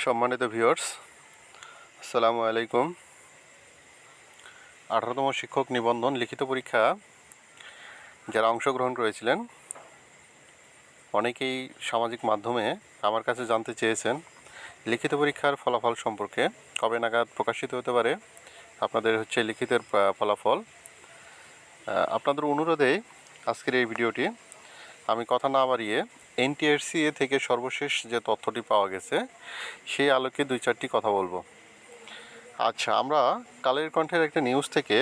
সম্মানিত ভিউয়ার্স, আসসালামু আলাইকুম। 18তম শিক্ষক নিবন্ধন লিখিত পরীক্ষা যারা অংশগ্রহণ করেছিলেন অনেকেই সামাজিক মাধ্যমে আমার কাছে জানতে চেয়েছেন লিখিত পরীক্ষার ফলাফল সম্পর্কে কবে নাগাদ প্রকাশিত হতে পারে আপনাদের লিখিতের ফলাফল। আপনাদের অনুরোধে আজকের এই ভিডিওটি। আমি কথা না বাড়িয়ে এনটিআরসিএ থেকে সর্বশেষ যে তথ্যটি পাওয়া গেছে সেই আলোকে 2-4টি কথা বলবো। আচ্ছা, আমরা কালের কণ্ঠের একটা নিউজ থেকে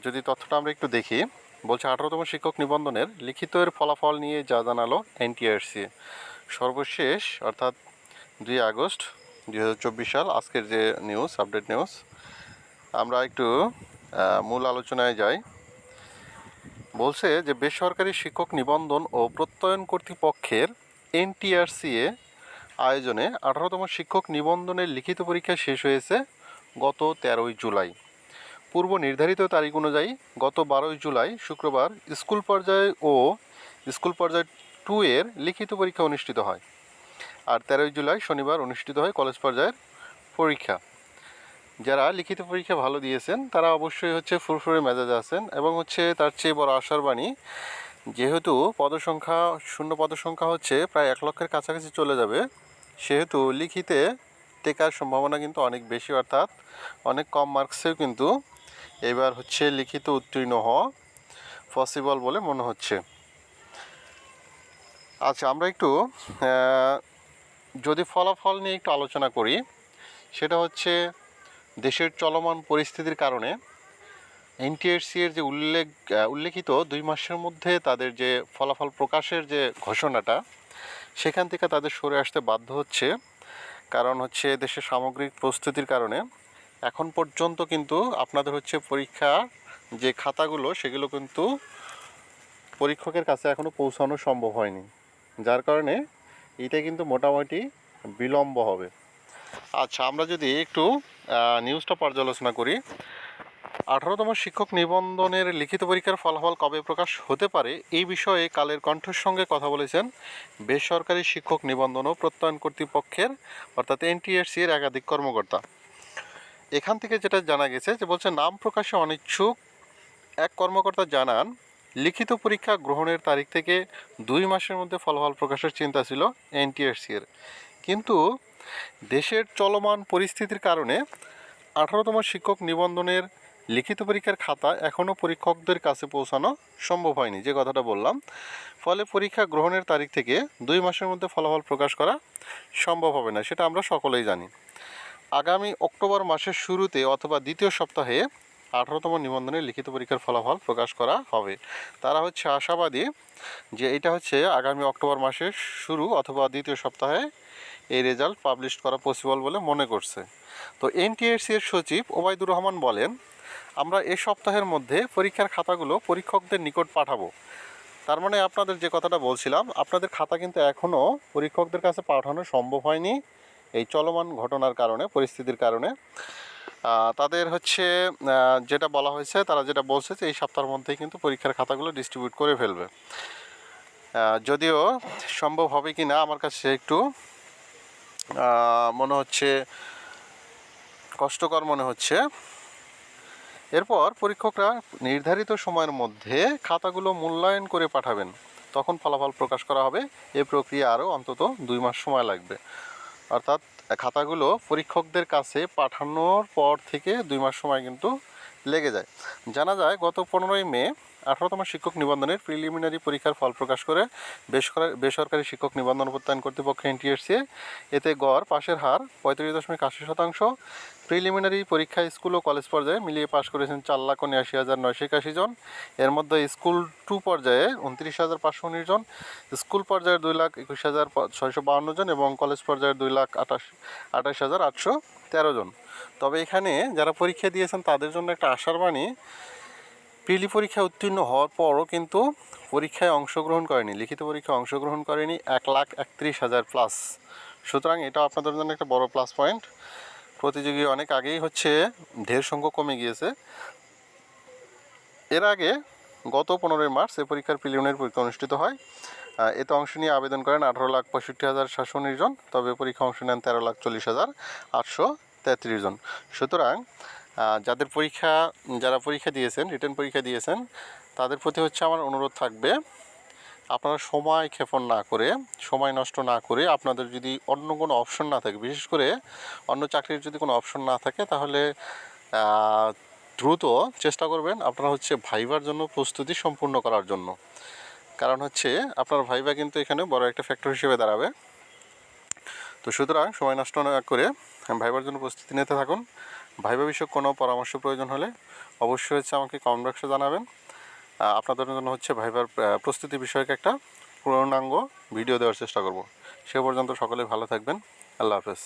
যদি তথ্যটা আমরা একটু দেখি, বলছে 18তম শিক্ষক নিবন্ধনের লিখিতের ফলাফল নিয়ে যা জানালো এনটিআরসি সর্বশেষ, অর্থাৎ 2 আগস্ট 2024 সাল, আজকের যে নিউজ, আপডেট নিউজ। আমরা একটু মূল আলোচনায় যাই। বলছে যে বেসরকারি শিক্ষক নিবন্ধন ও প্রত্যয়ন কর্তৃপক্ষের এনটিআরসিএ আয়োজনে 18তম শিক্ষক নিবন্ধনের লিখিত পরীক্ষা শেষ হয়েছে গত 13ই জুলাই। পূর্ব নির্ধারিত তারিখ অনুযায়ী গত 12ই জুলাই শুক্রবার স্কুল পর্যায়ে ও স্কুল পর্যায় 2 এর লিখিত পরীক্ষা অনুষ্ঠিত হয়, আর 13ই জুলাই শনিবার অনুষ্ঠিত হয় কলেজ পর্যায়ের পরীক্ষা। যারা লিখিত পরীক্ষা ভালো দিয়েছেন তারা অবশ্যই ফুরফুরে মেজাজে আছেন, এবং তার চেয়ে বড় আশার বাণী, যেহেতু শূন্য পদসংখ্যা প্রায় 1 লক্ষের কাছাকাছি চলে যাবে, সেহেতু লিখিতে টেকার সম্ভাবনা কিন্তু অনেক বেশি, অর্থাৎ অনেক কম মার্কসেও কিন্তু এবার লিখিত উত্তীর্ণ হওয়া পসিবল বলে মনে হচ্ছে। আচ্ছা, আমরা একটু যদি ফলাফল নিয়ে একটু আলোচনা করি, সেটা দেশের চলমান পরিস্থিতির কারণে এনটিআরসি এর যে উল্লেখিত 2 মাসের মধ্যে তাদের যে ফলাফল প্রকাশের যে ঘোষণাটা, সেখান থেকে তাদের সরে আসতে বাধ্য হচ্ছে। কারণ দেশের সামগ্রিক প্রস্তুতির কারণে এখন পর্যন্ত কিন্তু আপনাদের পরীক্ষা যে খাতাগুলো সেগুলো কিন্তু পরীক্ষকের কাছে এখনও পৌঁছানো সম্ভব হয়নি, যার কারণে এটা কিন্তু মোটামুটি বিলম্ব হবে। আচ্ছা, আমরা যদি একটু নিউজটা পর্যালোচনা করি, 18তম শিক্ষক নিবন্ধনের লিখিত পরীক্ষার ফলাফল কবে প্রকাশ হতে পারে এই বিষয়ে কালের কণ্ঠের সঙ্গে কথা বলেছেন বেসরকারি শিক্ষক নিবন্ধন ও প্রত্যয়ন কর্তৃপক্ষের, অর্থাৎ এনটিআরসি এর একাধিক কর্মকর্তা। এখান থেকে যেটা জানা গেছে যে নাম প্রকাশে অনিচ্ছুক এক কর্মকর্তা জানান, লিখিত পরীক্ষা গ্রহণের তারিখ থেকে 2 মাসের মধ্যে ফলাফল প্রকাশের চিন্তা ছিল এনটিআরসি এর, কিন্তু দেশের চলমান পরিস্থিতির কারণে 18তম শিক্ষক নিবন্ধনের লিখিত পরীক্ষার খাতা এখনও পরীক্ষকদের কাছে পৌঁছানো সম্ভব হয়নি, যে কথাটা বললাম। ফলে পরীক্ষা গ্রহণের তারিখ থেকে 2 মাসের মধ্যে ফলাফল প্রকাশ করা সম্ভব হবে না, সেটা আমরা সকলেই জানি। আগামী অক্টোবর মাসের শুরুতে অথবা দ্বিতীয় সপ্তাহে 18তম নিবন্ধনের লিখিত পরীক্ষার ফলাফল প্রকাশ করা হবে। তারা আশাবাদী যে এটা আগামী অক্টোবর মাসের শুরু অথবা দ্বিতীয় সপ্তাহে এই রেজাল্ট পাবলিশ করা পসিবল বলে মনে করছে। তো এনটিআরসি এর সচিব ওবায়দুর রহমান বলেন, আমরা এ সপ্তাহের মধ্যে পরীক্ষার খাতাগুলো পরীক্ষকদের নিকট পাঠাবো। তার মানে আপনাদের যে কথাটা বলছিলাম, আপনাদের খাতা কিন্তু এখনও পরীক্ষকদের কাছে পাঠানো সম্ভব হয়নি এই চলমান ঘটনার কারণে, পরিস্থিতির কারণে। তাদের যেটা বলা হয়েছে, তারা যেটা বলছে যে এই সপ্তাহের মধ্যেই কিন্তু পরীক্ষার খাতাগুলো ডিস্ট্রিবিউট করে ফেলবে। যদিও সম্ভব হবে কি না আমার কাছে একটু মনে হচ্ছে কষ্টকর মনে হচ্ছে। এরপর পরীক্ষকরা নির্ধারিত সময়ের মধ্যে খাতাগুলো মূল্যায়ন করে পাঠাবেন, তখন ফলাফল প্রকাশ করা হবে। এই প্রক্রিয়া আরও অন্তত 2 মাস সময় লাগবে, অর্থাৎ খাতাগুলো পরীক্ষকদের কাছে পাঠানোর পর থেকে 2 মাস সময় কিন্তু লেগে যায়। জানা যায় গত 15ই মে 18তম শিক্ষক নিবন্ধনের প্রিলিমিনারি পরীক্ষার ফল প্রকাশ করে বেসরকারি শিক্ষক নিবন্ধন প্রত্যয়ন কর্তৃপক্ষ এনটিআরসি। এতে গড় পাশের হার 35.80%। প্রিলিমিনারি পরীক্ষায় স্কুল ও কলেজ পর্যায়ে মিলিয়ে পাশ করেছেন 4,79,981 জন। এর মধ্যে স্কুল 2 পর্যায়ে 29,519 জন, স্কুল পর্যায়ে 2,21,652 জন এবং কলেজ পর্যায়ে 2,28,813 জন। তবে এখানে যারা পরীক্ষা দিয়েছেন তাদের জন্য একটা আশার বাণী, প্রিলি পরীক্ষা উত্তীর্ণ হওয়ার পরও কিন্তু পরীক্ষায় অংশগ্রহণ করেনি, লিখিত পরীক্ষায় অংশগ্রহণ করেনি 1,31,000 প্লাস। সুতরাং এটা আপনাদের জন্য একটা বড় প্লাস পয়েন্ট। প্রতিযোগী অনেক আগেই ঢের সংখ্যক কমে গিয়েছে। এর আগে গত 15ই মার্চ এই পরীক্ষার প্রিলিমিনারি পরীক্ষা অনুষ্ঠিত হয়। এতে অংশ নিয়ে আবেদন করেন 18,65,719 জন, তবে পরীক্ষা অংশ নেন 13,40,833 জন। সুতরাং যারা পরীক্ষা দিয়েছেন, রিটেন পরীক্ষা দিয়েছেন, তাদের প্রতি হচ্ছে আমার অনুরোধ থাকবে, আপনারা সময় ক্ষেপণ না করে, সময় নষ্ট না করে, আপনাদের যদি অন্য কোনো অপশন না থাকে, বিশেষ করে অন্য চাকরির যদি কোনো অপশন না থাকে, তাহলে দ্রুত চেষ্টা করবেন আপনারা হচ্ছে ভাইবার জন্য প্রস্তুতি সম্পূর্ণ করার জন্য। কারণ হচ্ছে আপনার ভাইবা কিন্তু এখানে বড় একটা ফ্যাক্টর হিসেবে দাঁড়াবে। তো সুতরাং সময় নষ্ট না করে ভাইবার জন্য প্রস্তুতি নিতে থাকুন। ভাইবা বিষয়ক কোনো পরামর্শ প্রয়োজন হলে অবশ্যই হচ্ছে আমাকে কমেন্ট বক্সে জানাবেন। আপনাদের জন্য হচ্ছে ভাইবার প্রস্তুতি বিষয়ক একটা পূর্ণাঙ্গ ভিডিও দেওয়ার চেষ্টা করব। সে পর্যন্ত সকলে ভালো থাকবেন। আল্লাহ হাফেজ।